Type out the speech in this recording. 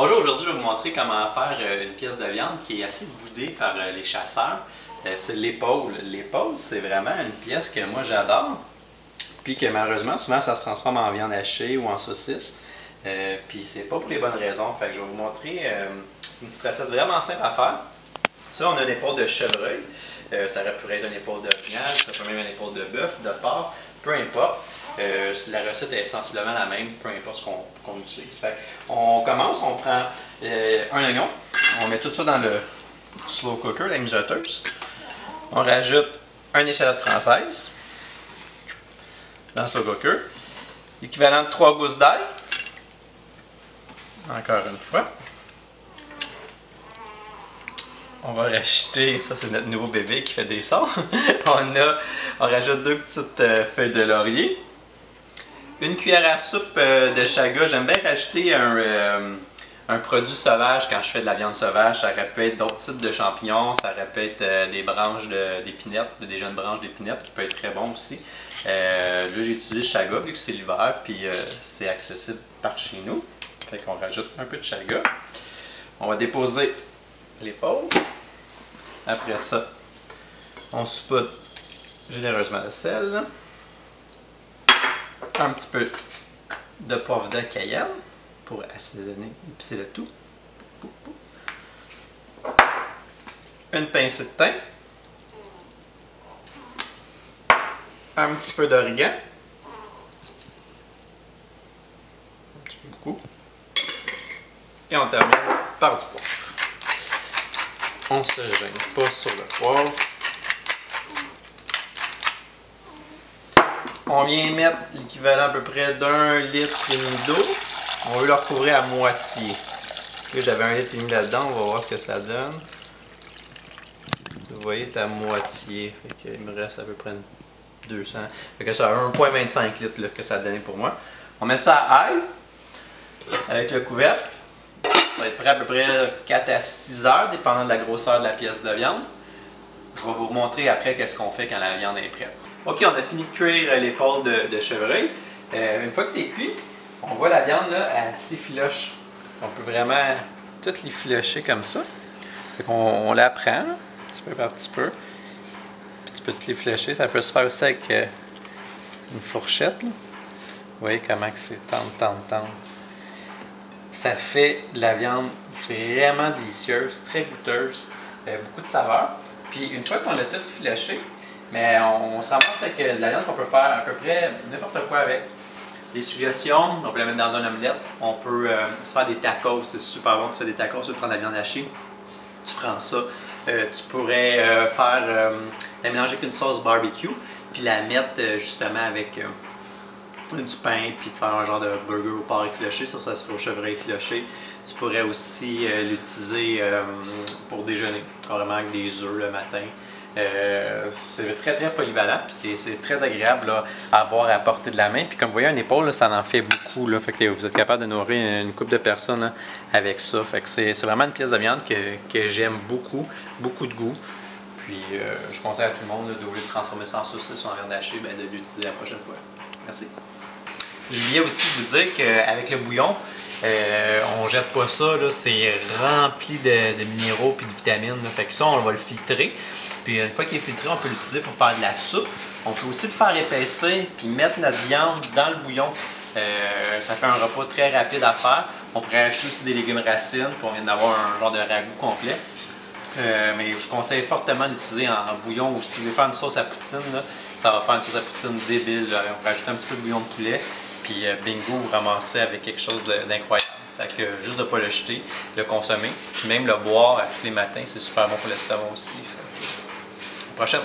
Bonjour, aujourd'hui je vais vous montrer comment faire une pièce de viande qui est assez boudée par les chasseurs. C'est l'épaule. L'épaule, c'est vraiment une pièce que moi j'adore. Puis que malheureusement, souvent ça se transforme en viande hachée ou en saucisse. Puis c'est pas pour les bonnes raisons. Fait que je vais vous montrer une petite recette vraiment simple à faire. Ça, on a une épaule de chevreuil. Ça pourrait être une épaule d'orignal, ça peut même être une épaule de bœuf, de porc, peu importe. La recette est sensiblement la même, peu importe ce qu'on utilise. Fait on commence, on prend un oignon, on met tout ça dans le slow cooker, la mijoteuse. On rajoute une échalote française dans le slow cooker, l'équivalent de 3 gousses d'ail. Encore une fois. On va rajouter, ça c'est notre nouveau bébé qui fait des sons. on rajoute 2 petites feuilles de laurier. Une cuillère à soupe de chaga. J'aime bien rajouter un produit sauvage quand je fais de la viande sauvage. Ça aurait pu être d'autres types de champignons, ça aurait pu être des branches d'épinettes, des jeunes branches d'épinettes qui peut être très bon aussi. Là j'ai utilisé chaga vu que c'est l'hiver puis c'est accessible par chez nous. Fait qu'on rajoute un peu de chaga. On va déposer l'épaule. Après ça, on saupoudre généreusement de sel. Un petit peu de poivre de cayenne pour assaisonner, épicer le tout. Une pincée de thym. Un petit peu d'origan. Un petit peu beaucoup. Et on termine par du poivre. On ne se gêne pas sur le poivre. On vient mettre l'équivalent à peu près d'1,5 litre d'eau. On veut le recouvrir à moitié. Là, j'avais 1,5 litre là-dedans, on va voir ce que ça donne. Vous voyez, c'est à moitié. Fait qu'il me reste à peu près 200. Fait que ça a 1,25 litres là, que ça a donné pour moi. On met ça à ail avec le couvercle. Ça va être prêt à peu près 4 à 6 heures, dépendant de la grosseur de la pièce de viande. Je vais vous remontrer après qu'est-ce qu'on fait quand la viande est prête. Ok, on a fini de cuire l'épaule de chevreuil. Une fois que c'est cuit, on voit la viande là, elle s'effiloche. On peut vraiment toutes les filocher comme ça. Fait qu'on la prend, petit peu par petit peu. Puis tu peux toutes les filocher. Ça peut se faire aussi avec une fourchette. Là. Vous voyez comment c'est tendre. Ça fait de la viande vraiment délicieuse, très goûteuse, beaucoup de saveur. Puis une fois qu'on a tout filoché, mais on se ramasse avec de la viande qu'on peut faire à peu près n'importe quoi avec. Des suggestions, on peut la mettre dans un omelette, on peut se faire des tacos, c'est super bon de faire des tacos, tu prends de la viande hachée, tu prends ça. Tu pourrais la mélanger avec une sauce barbecue, puis la mettre justement avec du pain, puis de faire un genre de burger au porc effiloché, ça serait au chevreuil effiloché. Tu pourrais aussi l'utiliser pour déjeuner, carrément avec des œufs le matin. C'est très polyvalent, puis c'est très agréable là, à avoir à portée de la main. Puis comme vous voyez, une épaule, là, ça en fait beaucoup. Là, fait que vous êtes capable de nourrir une couple de personnes là, avec ça. Fait que c'est vraiment une pièce de viande que j'aime beaucoup de goût. Puis je conseille à tout le monde là, au lieu de transformer ça en saucisse ou en viande hachée, ben, de l'utiliser la prochaine fois. Merci. J'oubliais aussi de vous dire qu'avec le bouillon, on jette pas ça, c'est rempli de minéraux et de vitamines. Là. Fait que ça, on va le filtrer. Puis une fois qu'il est filtré, on peut l'utiliser pour faire de la soupe. On peut aussi le faire épaissir puis mettre notre viande dans le bouillon. Ça fait un repas très rapide à faire. On pourrait acheter aussi des légumes racines, puis on vient d'avoir un genre de ragoût complet. Mais je conseille fortement d'utiliser en bouillon ou si vous voulez faire une sauce à poutine, là, ça va faire une sauce à poutine débile. Là. On peut rajouter un petit peu de bouillon de poulet, puis bingo, vous ramassez avec quelque chose d'incroyable. Fait que juste de ne pas le jeter, le consommer, puis même le boire tous les matins, c'est super bon pour l'estomac aussi. À la prochaine!